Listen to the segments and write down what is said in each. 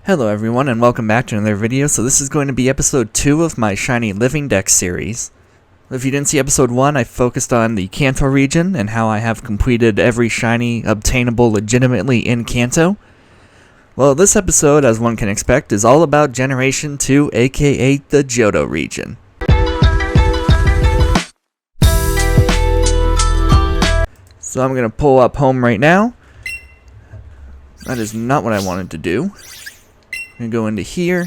Hello everyone and welcome back to another video. So this is going to be episode 2 of my shiny Living Dex series. If you didn't see episode 1, I focused on the Kanto region and how I have completed every shiny obtainable legitimately in Kanto. Well, this episode, as one can expect, is all about Generation 2, aka the Johto region. So I'm going to pull up home right now. That is not what I wanted to do. Gonna go into here.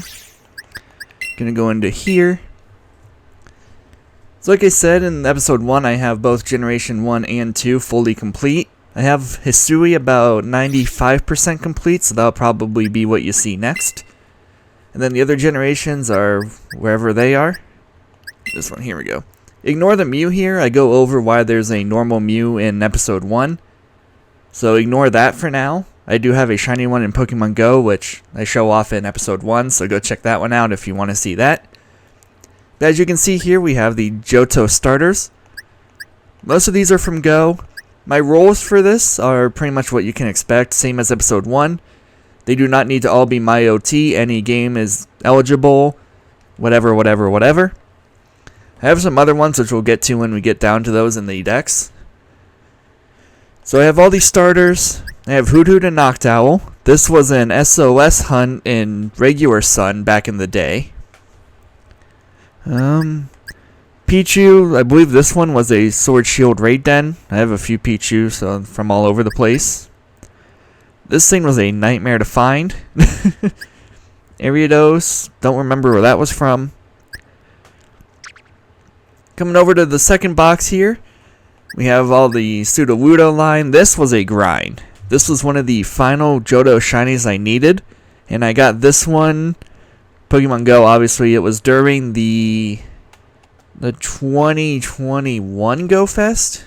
Gonna go into here. So like I said in episode 1, I have both Generation 1 and 2 fully complete. I have Hisui about 95% complete, so that'll probably be what you see next. And then the other generations are wherever they are. This one, here we go. Ignore the Mew here. I go over why there's a normal Mew in episode 1. So ignore that for now. I do have a shiny one in Pokemon Go, which I show off in episode 1, so go check that one out if you want to see that. But as you can see here, we have the Johto starters. Most of these are from Go. My roles for this are pretty much what you can expect, same as episode 1. They do not need to all be my OT, any game is eligible, whatever. I have some other ones which we'll get to when we get down to those in the decks. So I have all these starters. I have Hoothoot and Noctowl. This was an SOS hunt in regular Sun back in the day. Pichu, I believe this one was a Sword Shield Raid Den. I have a few Pichu so from all over the place. This thing was a nightmare to find. Ariados, don't remember where that was from. Coming over to the second box here, we have all the Sudowoodo line. This was a grind. This was one of the final Johto shinies I needed, and I got this one, Pokemon Go, obviously. It was during the 2021 Go Fest.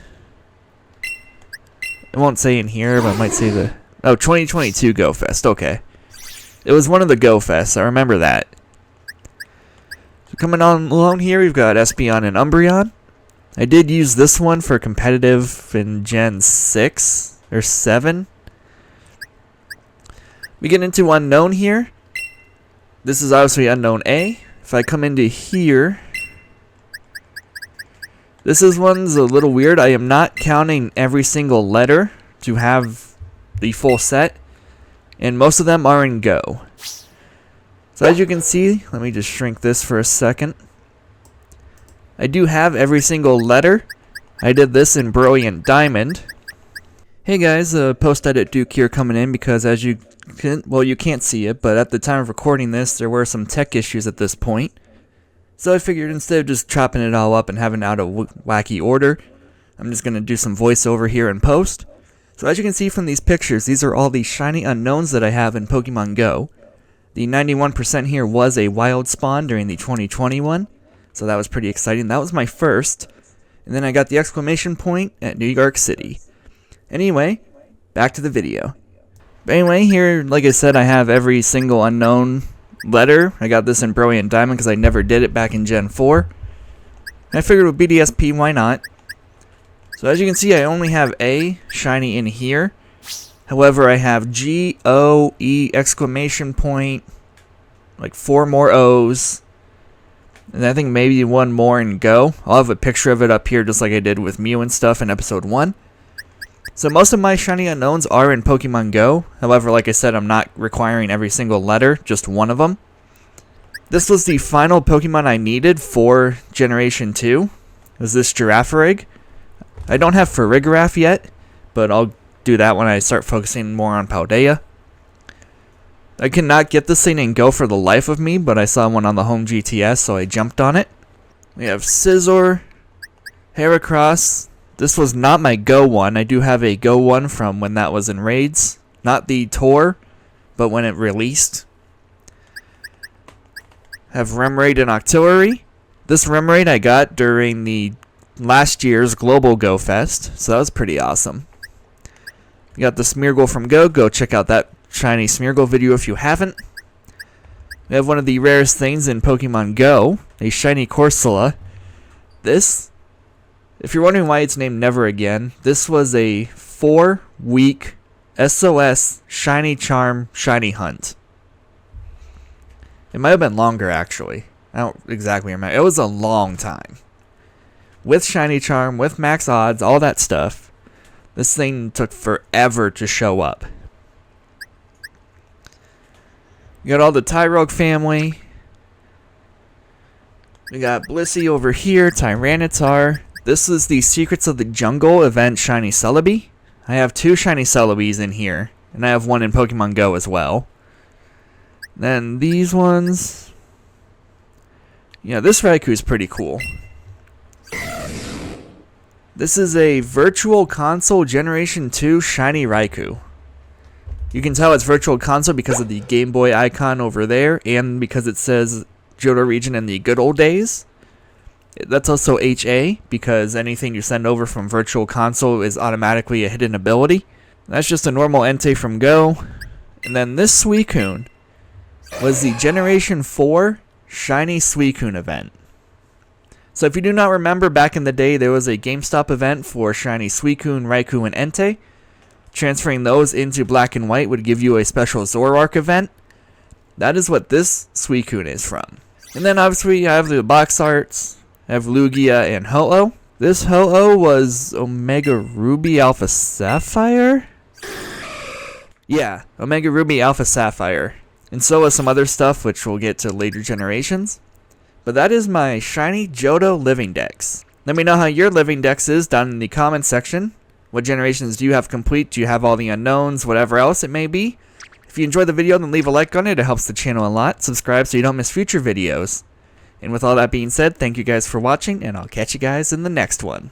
I won't say in here, but I might say 2022 Go Fest, okay. It was one of the Go Fests, I remember that. So coming on along here, we've got Espeon and Umbreon. I did use this one for competitive in Gen 6 or 7. We get into Unknown here. This is obviously Unknown A. If I come into here, this one's a little weird. I am not counting every single letter to have the full set, and most of them are in Go. So as you can see, let me just shrink this for a second. I do have every single letter. I did this in Brilliant Diamond. Hey guys, post-edit Duke here coming in because as you can't see it, but at the time of recording this, there were some tech issues at this point. So I figured instead of just chopping it all up and having it out of wacky order, I'm just going to do some voiceover here in post. So as you can see from these pictures, these are all the shiny unknowns that I have in Pokemon Go. The 91% here was a wild spawn during the 2021. So that was pretty exciting. That was my first. And then I got the exclamation point at New York City. Anyway, back to the video. But anyway, here, like I said, I have every single unknown letter. I got this in Brilliant Diamond because I never did it back in Gen 4. I figured with BDSP, why not? So as you can see, I only have A shiny in here. However, I have G, O, E, exclamation point, like 4 more O's. And I think maybe one more in Go. I'll have a picture of it up here just like I did with Mew and stuff in episode 1. So most of my shiny unknowns are in Pokemon Go. However, like I said, I'm not requiring every single letter, just one of them. This was the final Pokemon I needed for Generation 2. Was this Girafarig. I don't have Farigiraf yet, but I'll do that when I start focusing more on Paldea. I cannot get this thing in Go for the life of me, but I saw one on the home GTS, so I jumped on it. We have Scizor, Heracross. This was not my Go one. I do have a Go one from when that was in raids. Not the tour, but when it released. Have Remoraid and Octillery. This Remoraid I got during the last year's Global Go Fest, so that was pretty awesome. We got the Smeargle from Go. Go check out that shiny Smeargle video if you haven't. We have one of the rarest things in Pokemon Go, a shiny Corsola. This, if you're wondering why it's named Never Again, this was a 4-week SOS Shiny Charm Shiny Hunt. It might have been longer, actually. I don't exactly remember. It was a long time. With Shiny Charm, with max odds, all that stuff. This thing took forever to show up. You got all the Tyrogue family. We got Blissey over here, Tyranitar. This is the Secrets of the Jungle event Shiny Celebi. I have 2 Shiny Celebis in here. And I have 1 in Pokemon Go as well. Then these ones. Yeah, this Raikou is pretty cool. This is a Virtual Console Generation 2 Shiny Raikou. You can tell it's Virtual Console because of the Game Boy icon over there, and because it says Johto region in the good old days. That's also HA, because anything you send over from Virtual Console is automatically a hidden ability. That's just a normal Entei from Go. And then this Suicune was the Generation 4 Shiny Suicune event. So if you do not remember, back in the day there was a GameStop event for Shiny Suicune, Raikou, and Entei. Transferring those into Black and White would give you a special Zoroark event. That is what this Suicune is from. And then obviously I have the box arts. I have Lugia and Ho-Oh. This Ho-Oh was Omega Ruby Alpha Sapphire? Yeah, Omega Ruby Alpha Sapphire. And so is some other stuff which we'll get to later generations. But that is my Shiny Johto Living Dex. Let me know how your Living Dex is down in the comments section. What generations do you have complete? Do you have all the unknowns? Whatever else it may be. If you enjoyed the video, then leave a like on it. It helps the channel a lot. Subscribe so you don't miss future videos. And with all that being said, thank you guys for watching, and I'll catch you guys in the next one.